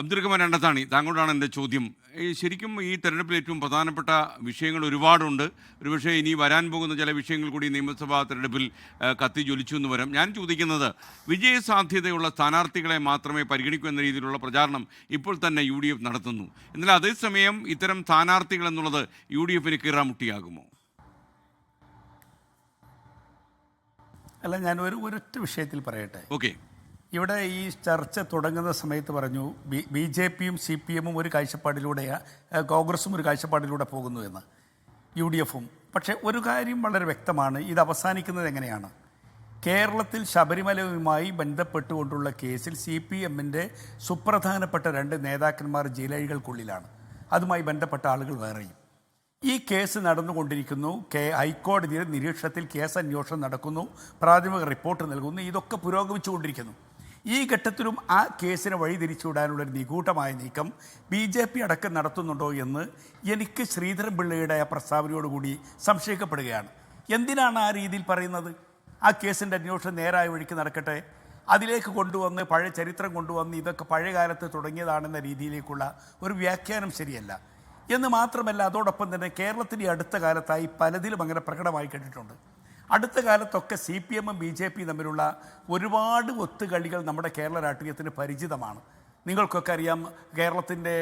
അബ്ദുറഹ്മാൻ രണ്ടത്താണി, താങ്കളോടാണ് എൻ്റെ ചോദ്യം. ശരിക്കും ഈ തെരഞ്ഞെടുപ്പിൽ ഏറ്റവും പ്രധാനപ്പെട്ട വിഷയങ്ങൾ ഒരുപാടുണ്ട്. ഒരുപക്ഷെ ഇനി വരാൻ പോകുന്ന ചില വിഷയങ്ങൾ കൂടി നിയമസഭാ തെരഞ്ഞെടുപ്പിൽ കത്തി ജ്വലിച്ചു എന്ന് വരാം. ഞാൻ ചോദിക്കുന്നത്, വിജയസാധ്യതയുള്ള സ്ഥാനാർത്ഥികളെ മാത്രമേ പരിഗണിക്കൂ എന്ന രീതിയിലുള്ള പ്രചാരണം ഇപ്പോൾ തന്നെ UDF നടത്തുന്നു. എന്നാൽ അതേസമയം ഇത്തരം സ്ഥാനാർത്ഥികൾ എന്നുള്ളത് UDFന് കീറാമുട്ടിയാകുമോ? അല്ല, ഞാൻ ഒരൊറ്റ വിഷയത്തിൽ പറയട്ടെ. ഓക്കെ. ഇവിടെ ഈ ചർച്ച തുടങ്ങുന്ന സമയത്ത് പറഞ്ഞു BJPയും CPMും ഒരു കാഴ്ചപ്പാടിലൂടെയാണ്, കോൺഗ്രസും ഒരു കാഴ്ചപ്പാടിലൂടെ പോകുന്നു എന്ന്, UDFും. പക്ഷേ ഒരു കാര്യം വളരെ വ്യക്തമാണ്, ഇത് അവസാനിക്കുന്നത് എങ്ങനെയാണ്? കേരളത്തിൽ ശബരിമലയുമായി ബന്ധപ്പെട്ടുകൊണ്ടുള്ള കേസിൽ CPMൻ്റെ സുപ്രധാനപ്പെട്ട 2 നേതാക്കന്മാർ ജയിലഴികൾക്കുള്ളിലാണ്. അതുമായി ബന്ധപ്പെട്ട ആളുകൾ വേറെയും. ഈ കേസ് നടന്നുകൊണ്ടിരിക്കുന്നു. ഹൈക്കോടതിയുടെ നിരീക്ഷണത്തിൽ കേസ് അന്വേഷണം നടക്കുന്നു, പ്രാഥമിക റിപ്പോർട്ട് നൽകുന്നു. ഇതൊക്കെ പുരോഗമിച്ചുകൊണ്ടിരിക്കുന്നു. ഈ ഘട്ടത്തിലും ആ കേസിനെ വഴിതിരിച്ചുവിടാനുള്ളൊരു നിഗൂഢമായ നീക്കം BJP അടക്കം നടത്തുന്നുണ്ടോ എന്ന് എനിക്ക് ശ്രീധരൻപിള്ളയുടെ ആ പ്രസ്താവനയോടുകൂടി സംശയിക്കപ്പെടുകയാണ്. എന്തിനാണ് ആ രീതിയിൽ പറയുന്നത്? ആ കേസിൻ്റെ അന്വേഷണം നേരായ വഴിക്ക് നടക്കട്ടെ, അതിലേക്ക് കൊണ്ടുവന്ന് പഴയ ചരിത്രം കൊണ്ടുവന്ന് ഇതൊക്കെ പഴയ കാലത്ത് തുടങ്ങിയതാണെന്ന രീതിയിലേക്കുള്ള ഒരു വ്യാഖ്യാനം ശരിയല്ല. എന്ന് മാത്രമല്ല, അതോടൊപ്പം തന്നെ കേരളത്തിൻ്റെ അടുത്ത കാലത്തായി പലതിലും അങ്ങനെ പ്രകടമായി കണ്ടിട്ടുണ്ട്. അടുത്ത കാലത്തൊക്കെ CPMും BJPയും തമ്മിലുള്ള ഒരുപാട് ഒത്തുകളികൾ നമ്മുടെ കേരള രാഷ്ട്രീയത്തിന് പരിചിതമാണ്. നിങ്ങൾക്കൊക്കെ അറിയാം, കേരളത്തിൻ്റെ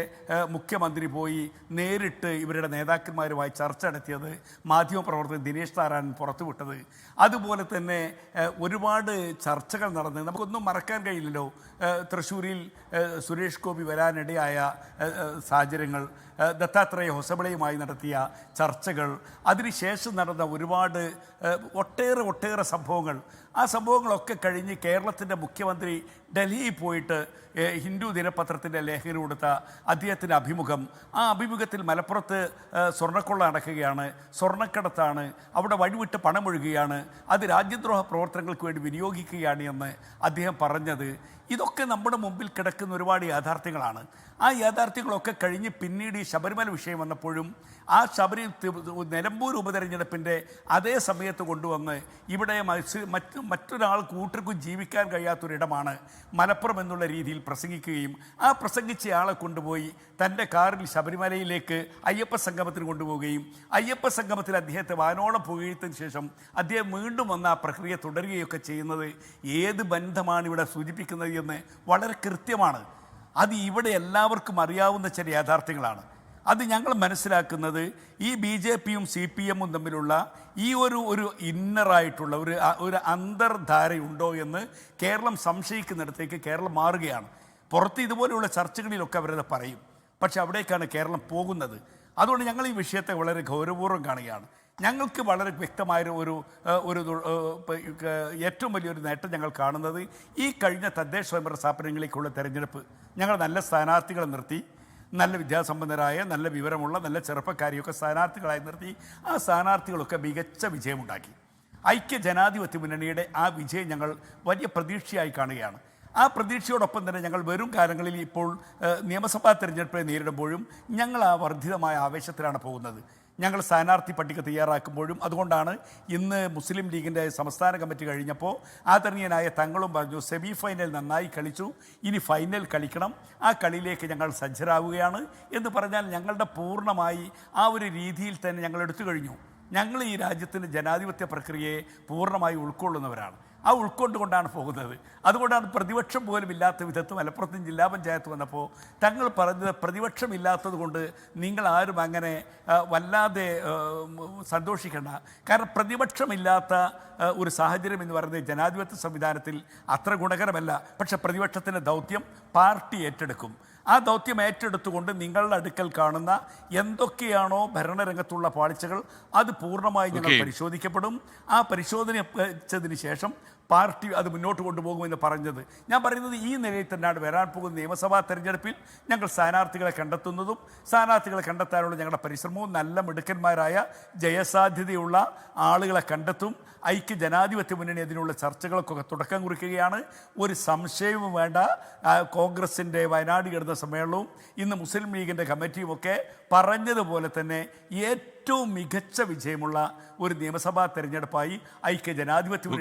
മുഖ്യമന്ത്രി പോയി നേരിട്ട് ഇവരുടെ നേതാക്കന്മാരുമായി ചർച്ച നടത്തിയത്, മാധ്യമപ്രവർത്തകൻ ദിനേശ് താരാൻ പുറത്തുവിട്ടത്, അതുപോലെ തന്നെ ഒരുപാട് ചർച്ചകൾ നടന്ന് നമുക്കൊന്നും മറക്കാൻ കഴിയില്ലല്ലോ. തൃശ്ശൂരിൽ സുരേഷ് ഗോപി വരാനിടയായ സാഹചര്യങ്ങൾ, ദത്താത്രേയ ഹൊസബളയുമായി നടത്തിയ ചർച്ചകൾ, അതിനുശേഷം നടന്ന ഒരുപാട് ഒട്ടേറെ സംഭവങ്ങൾ. ആ സംഭവങ്ങളൊക്കെ കഴിഞ്ഞ് കേരളത്തിൻ്റെ മുഖ്യമന്ത്രി ഡൽഹിയിൽ പോയിട്ട് ഹിന്ദു ദിനപത്രത്തിൻ്റെ ലേഖകന് കൊടുത്ത അദ്ദേഹത്തിൻ്റെ അഭിമുഖം, ആ അഭിമുഖത്തിൽ മലപ്പുറത്ത് സ്വർണ്ണക്കൊള്ള നടക്കുകയാണ്, സ്വർണ്ണക്കടത്താണ്, അവിടെ വഴിവിട്ട് പണമൊഴുകുകയാണ്, അത് രാജ്യദ്രോഹ പ്രവർത്തനങ്ങൾക്ക് വേണ്ടി വിനിയോഗിക്കുകയാണ് എന്ന് അദ്ദേഹം പറഞ്ഞത്, ഇതൊക്കെ നമ്മുടെ മുമ്പിൽ കിടക്കുന്ന ഒരുപാട് യാഥാർത്ഥ്യങ്ങളാണ്. ആ യാഥാർത്ഥ്യങ്ങളൊക്കെ കഴിഞ്ഞ് പിന്നീട് ഈ ശബരിമല വിഷയം വന്നപ്പോഴും ആ നിലമ്പൂർ ഉപതെരഞ്ഞെടുപ്പിൻ്റെ അതേ സമയത്ത് കൊണ്ടുവന്ന് ഇവിടെ മറ്റൊരാൾ കൂട്ടർക്കും ജീവിക്കാൻ കഴിയാത്തൊരിടമാണ് മലപ്പുറം എന്നുള്ള രീതിയിൽ പ്രസംഗിക്കുകയും ആ പ്രസംഗിച്ചയാളെ കൊണ്ടുപോയി തൻ്റെ കാറിൽ ശബരിമലയിലേക്ക് അയ്യപ്പ സംഗമത്തിന് കൊണ്ടുപോവുകയും അയ്യപ്പ സംഗമത്തിൽ അദ്ദേഹത്തെ വാനോളം പുകഴ്ത്തതിന് ശേഷം അദ്ദേഹം വീണ്ടും വന്ന ആ പ്രക്രിയ തുടരുകയൊക്കെ ചെയ്യുന്നത് ഏത് ബന്ധമാണ് ഇവിടെ സൂചിപ്പിക്കുന്നത് എന്ന് വളരെ കൃത്യമാണ്. അത് ഇവിടെ എല്ലാവർക്കും അറിയാവുന്ന ചില യാഥാർത്ഥ്യങ്ങളാണ്. അത് ഞങ്ങൾ മനസ്സിലാക്കുന്നത് ഈ BJPയും CPMും തമ്മിലുള്ള ഈ ഒരു ഇന്നറായിട്ടുള്ള ഒരു അന്തർധാരയുണ്ടോ എന്ന് കേരളം സംശയിക്കുന്നിടത്തേക്ക് കേരളം മാറുകയാണ്. പുറത്ത് ഇതുപോലെയുള്ള ചർച്ചകളിലൊക്കെ അവരത് പറയും, പക്ഷെ അവിടേക്കാണ് കേരളം പോകുന്നത്. അതുകൊണ്ട് ഞങ്ങൾ ഈ വിഷയത്തെ വളരെ ഗൗരവപൂർവ്വം കാണുകയാണ്. ഞങ്ങൾക്ക് വളരെ വ്യക്തമായ ഒരു ഏറ്റവും വലിയൊരു നേട്ടം ഞങ്ങൾ കാണുന്നത് ഈ കഴിഞ്ഞ തദ്ദേശ സ്വയംഭരണ സ്ഥാപനങ്ങളിലേക്കുള്ള തെരഞ്ഞെടുപ്പ് ഞങ്ങൾ നല്ല സ്ഥാനാർത്ഥികളെ നിർത്തി, നല്ല വിദ്യാസമ്പന്നരായ, നല്ല വിവരമുള്ള, നല്ല ചെറുപ്പക്കാരെയൊക്കെ സ്ഥാനാർത്ഥികളായി നിർത്തി. ആ സ്ഥാനാർത്ഥികളൊക്കെ മികച്ച വിജയമുണ്ടാക്കി. ഐക്യ ജനാധിപത്യ മുന്നണിയുടെ ആ വിജയം ഞങ്ങൾ വലിയ പ്രതീക്ഷയായി കാണുകയാണ്. ആ പ്രതീക്ഷയോടൊപ്പം തന്നെ ഞങ്ങൾ വരും കാലങ്ങളിൽ ഇപ്പോൾ നിയമസഭാ തെരഞ്ഞെടുപ്പിനെ നേരിടുമ്പോഴും ഞങ്ങൾ ആ വർദ്ധിതമായ ആവേശത്തിലാണ് പോകുന്നത്. ഞങ്ങൾ സ്ഥാനാർത്ഥി പട്ടിക തയ്യാറാക്കുമ്പോഴും അതുകൊണ്ടാണ് ഇന്ന് മുസ്ലിം ലീഗിൻ്റെ സംസ്ഥാന കമ്മിറ്റി കഴിഞ്ഞപ്പോൾ ആദരണീയനായ തങ്ങളും പറഞ്ഞു, സെമി ഫൈനൽ നന്നായി കളിച്ചു, ഇനി ഫൈനൽ കളിക്കണം, ആ കളിയിലേക്ക് ഞങ്ങൾ സജ്ജരാകുകയാണ് എന്ന് പറഞ്ഞാൽ ഞങ്ങളുടെ പൂർണ്ണമായി ആ ഒരു രീതിയിൽ തന്നെ ഞങ്ങൾ എടുത്തു കഴിഞ്ഞു. ഞങ്ങൾ ഈ രാജ്യത്തിൻ്റെ ജനാധിപത്യ പ്രക്രിയയെ പൂർണ്ണമായി ഉൾക്കൊള്ളുന്നവരാണ്. ആ ഉൾക്കൊണ്ടുകൊണ്ടാണ് പോകുന്നത്. അതുകൊണ്ടാണ് പ്രതിപക്ഷം പോലും ഇല്ലാത്ത വിധത്ത് മലപ്പുറത്തും ജില്ലാ പഞ്ചായത്ത് വന്നപ്പോൾ തങ്ങൾ പറഞ്ഞത്, പ്രതിപക്ഷമില്ലാത്തത് കൊണ്ട് നിങ്ങൾ ആരും അങ്ങനെ വല്ലാതെ സന്തോഷിക്കേണ്ട. കാരണം പ്രതിപക്ഷമില്ലാത്ത ഒരു സാഹചര്യം എന്ന് പറയുന്നത് ജനാധിപത്യ സംവിധാനത്തിൽ അത്ര ഗുണകരമല്ല. പക്ഷേ പ്രതിപക്ഷത്തിൻ്റെ ദൗത്യം പാർട്ടി ഏറ്റെടുക്കും. ആ ദൗത്യം ഏറ്റെടുത്തുകൊണ്ട് നിങ്ങളുടെ അടുക്കൽ കാണുന്ന എന്തൊക്കെയാണോ ഭരണരംഗത്തുള്ള പാളിച്ചകൾ അത് പൂർണ്ണമായി ഞങ്ങൾ പരിശോധിക്കപ്പെടും. ആ പരിശോധനച്ചതിന് ശേഷം പാർട്ടി അത് മുന്നോട്ട് കൊണ്ടുപോകുമെന്ന് പറഞ്ഞത്. ഞാൻ പറയുന്നത് ഈ നിലയിൽ തന്നെയാണ് വരാൻ പോകുന്ന നിയമസഭാ തെരഞ്ഞെടുപ്പിൽ ഞങ്ങൾ സ്ഥാനാർത്ഥികളെ കണ്ടെത്തുന്നതും സ്ഥാനാർത്ഥികളെ കണ്ടെത്താനുള്ള ഞങ്ങളുടെ പരിശ്രമവും. നല്ല മിടുക്കന്മാരായ ജയസാധ്യതയുള്ള ആളുകളെ കണ്ടെത്തും. ഐക്യ ജനാധിപത്യ മുന്നണി അതിനുള്ള ചർച്ചകൾക്കൊക്കെ തുടക്കം കുറിക്കുകയാണ്. ഒരു സംശയവും വേണ്ട. കോൺഗ്രസിൻ്റെ വയനാട് കിടന്ന സമ്മേളനവും ഇന്ന് മുസ്ലിം ലീഗിൻ്റെ കമ്മിറ്റിയുമൊക്കെ പറഞ്ഞതുപോലെ തന്നെ ഏറ്റവും മികച്ച വിജയമുള്ള ഒരു നിയമസഭാ തെരഞ്ഞെടുപ്പായി ഐക്യ ജനാധിപത്യ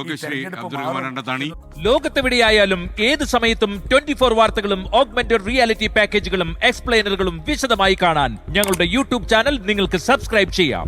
ഓക്കെ ശ്രീ അബ്ദുറഹ്മാൻ രണ്ടത്താണി. ലോകത്തെവിടെയായാലും ഏത് സമയത്തും 24 വാർത്തകളും ഓഗ്മെന്റഡ് റിയാലിറ്റി പാക്കേജുകളും എക്സ്പ്ലെയിനറുകളും വിശദമായി കാണാൻ ഞങ്ങളുടെ യൂട്യൂബ് ചാനൽ നിങ്ങൾക്ക് സബ്സ്ക്രൈബ് ചെയ്യാം.